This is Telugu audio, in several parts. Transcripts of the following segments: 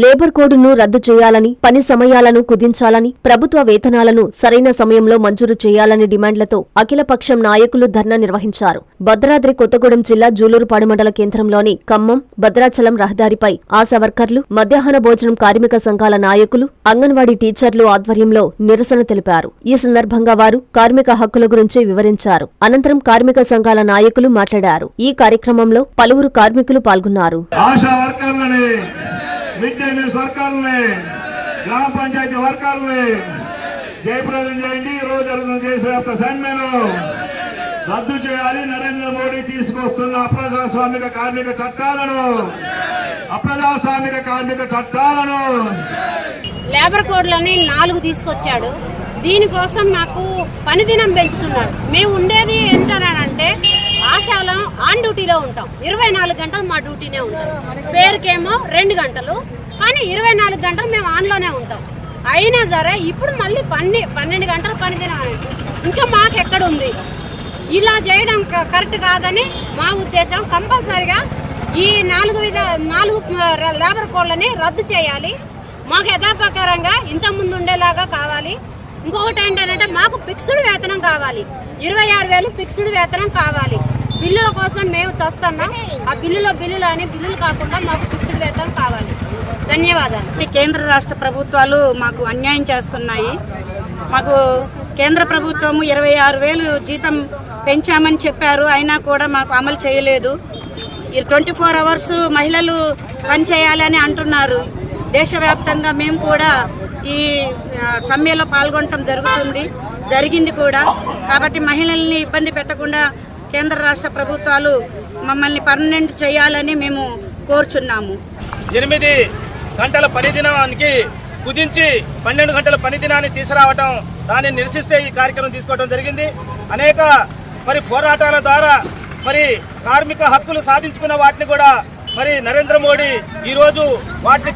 లేబర్ కోడ్ను రద్దు చేయాలని, పని సమయాలను కుదించాలని, ప్రభుత్వ వేతనాలను సరైన సమయంలో మంజూరు చేయాలని డిమాండ్లతో అఖిలపక్షం నాయకులు ధర్నా నిర్వహించారు. భద్రాద్రి కొత్తగూడెం జిల్లా జూలూరుపాడు మండల కేంద్రంలోని ఖమ్మం, భద్రాచలం రహదారిపై ఆశా వర్కర్లు, మధ్యాహ్న భోజనం కార్మిక సంఘాల నాయకులు, అంగన్వాడీ టీచర్లు ఆధ్వర్యంలో నిరసన తెలిపారు. ఈ సందర్భంగా వారు కార్మిక హక్కుల గురించి వివరించారు. అనంతరం కార్మిక సంఘాల నాయకులు మాట్లాడారు. ఈ కార్యక్రమంలో పలువురు కార్మికులు పాల్గొన్నారు. మిడ్ డే మీల్స్ వర్కర్లని, గ్రామ పంచాయతీ వర్కర్లని జయప్రదం చేయండి. ఈ రోజు జరుగుతున్న దేశవ్యాప్త సమ్మెను రద్దు చేయాలి. నరేంద్ర మోడీ తీసుకొస్తున్న అప్రజాస్వామిక కార్మిక చట్టాలను లేబర్ కోడ్లని 4 తీసుకొచ్చాడు. దీనికోసం మాకు పని దినం పెంచుతున్నాడు. మేము ఉండేది ఏంటనంటే ఆశాలం ఆన్ డ్యూటీలో ఉంటాం. 24 గంటలు మా డ్యూటీనే ఉంటాం. పేరుకేమో 2 గంటలు, కానీ 24 గంటలు మేము ఆన్లోనే ఉంటాం. అయినా సరే ఇప్పుడు మళ్ళీ 12 గంటల పని దినం అనేది ఇంకా మాకు ఎక్కడుంది? ఇలా చేయడం కరెక్ట్ కాదని మా ఉద్దేశం. కంపల్సరిగా ఈ 4 లేబర్ కోడ్లని రద్దు చేయాలి. మాకు యథాప్రకారంగా ఇంతకుముందు ఉండేలాగా కావాలి. ఇంకొకటి ఏంటంటే మాకు ఫిక్స్డ్ వేతనం కావాలి. 26,000 ఫిక్స్డ్ వేతనం కావాలి. బిల్లుల కోసం మేము చేస్తున్నాం. ఆ బిల్లులు అని బిల్లులు కాకుండా మాకు ఫిక్స్డ్ వేతనం కావాలి. ధన్యవాదాలు. కేంద్ర రాష్ట్ర ప్రభుత్వాలు మాకు అన్యాయం చేస్తున్నాయి. మాకు కేంద్ర ప్రభుత్వం 26,000 జీతం పెంచామని చెప్పారు. అయినా కూడా మాకు అమలు చేయలేదు. 24 అవర్స్ మహిళలు పనిచేయాలని అంటున్నారు. దేశవ్యాప్తంగా మేము కూడా ఈ సమ్మెలో పాల్గొనడం జరిగింది కూడా. కాబట్టి మహిళల్ని ఇబ్బంది పెట్టకుండా కేంద్ర రాష్ట్ర ప్రభుత్వాలు మమ్మల్ని పర్మనెంట్ చేయాలని మేము కోరుచున్నాము. 8 గంటల పని దినానికి కుదించి 12 గంటల పని దినాన్ని తీసుకురావటం, దాన్ని నిరసిస్తే ఈ కార్యక్రమం తీసుకోవడం జరిగింది. అనేక పోరాటాల ద్వారా కార్మిక హక్కులు సాధించుకున్న వాటిని కూడా నరేంద్ర మోడీ ఈరోజు వాటిని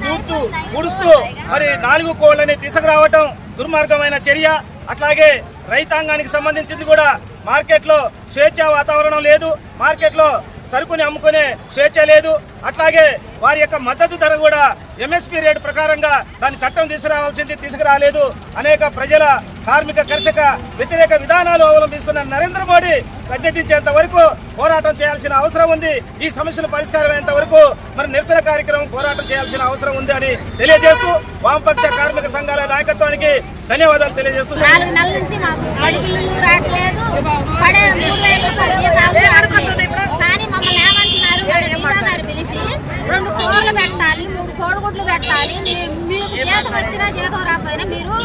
పూడుస్తూ 4 కోళ్లని తీసుకురావటం దుర్మార్గమైన చర్య. అట్లాగే రైతాంగానికి సంబంధించింది కూడా మార్కెట్లో స్వేచ్ఛ వాతావరణం లేదు. మార్కెట్లో సరుకుని అమ్ముకునే స్వేచ్ఛ లేదు. అట్లాగే వారి యొక్క మద్దతు ధర కూడా ఎంఎస్పీ రేటు ప్రకారంగా దాని చట్టం తీసుకురాలేదు. అనేక ప్రజల కార్మిక కర్షక వ్యతిరేక విధానాలు అవలంబిస్తున్న నరేంద్ర మోడీ గద్దెదించేంత వరకు పోరాటం చేయాల్సిన అవసరం ఉంది. ఈ సమస్యల పరిష్కారం అయ్యేంత వరకు నిరసన కార్యక్రమం పోరాటం చేయాల్సిన అవసరం ఉంది అని తెలియజేస్తూ వామపక్ష కార్మిక సంఘాల నాయకత్వానికి ధన్యవాదాలు తెలియజేస్తూ 4 నెలల నుంచి మాకు బిల్లులు రావట్లేదు. కానీ మమ్మల్ని ఏమంటున్నారు, గారు పిలిచి 2 కూరలు పెట్టాలి, 3 కోడిగుడ్లు పెట్టాలి, మీకు జీతం వచ్చినా జీతం రాకపోయినా మీరు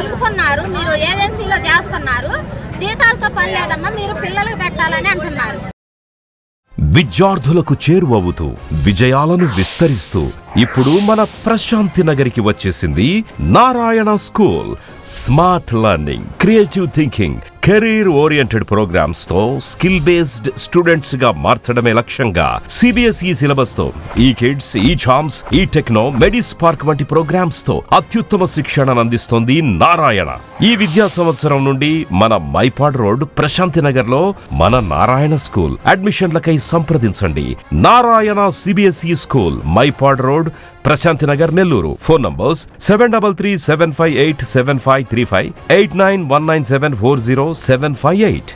ఒప్పుకున్నారు, మీరు ఏజెన్సీలో చేస్తున్నారు, జీతాలతో పని లేదమ్మా, మీరు పిల్లలకు పెట్టాలని అంటున్నారు. విద్యార్థులకు చేరువవుతూ విజయాలను విస్తరిస్తూ ఇప్పుడు మన ప్రశాంతి నగరికి వచ్చేసింది Narayana school. Smart learning, creative thinking, career oriented programs తో స్కిల్ బేస్డ్ స్టూడెంట్స్ గా మార్చడమే లక్ష్యంగా సిబిఎస్ఈ సిలబస్ తో ఈ కిడ్స్, ఈ ఛామ్స్, ఈ టెక్నో, మెడిస్పార్క్ వంటి ప్రోగ్రామ్స్ తో అత్యుత్తమ శిక్షణను అందిస్తోంది నారాయణ. ఈ విద్యా సంవత్సరం నుండి మన మైపాడ్ రోడ్ ప్రశాంతి నగర్ లో మన నారాయణ స్కూల్. అడ్మిషన్లకై సంప్రదించండి. Narayana CBSE school, Mypadu road, Prashanti Nagar, Nellore. Phone numbers 7337587535, 8919740758.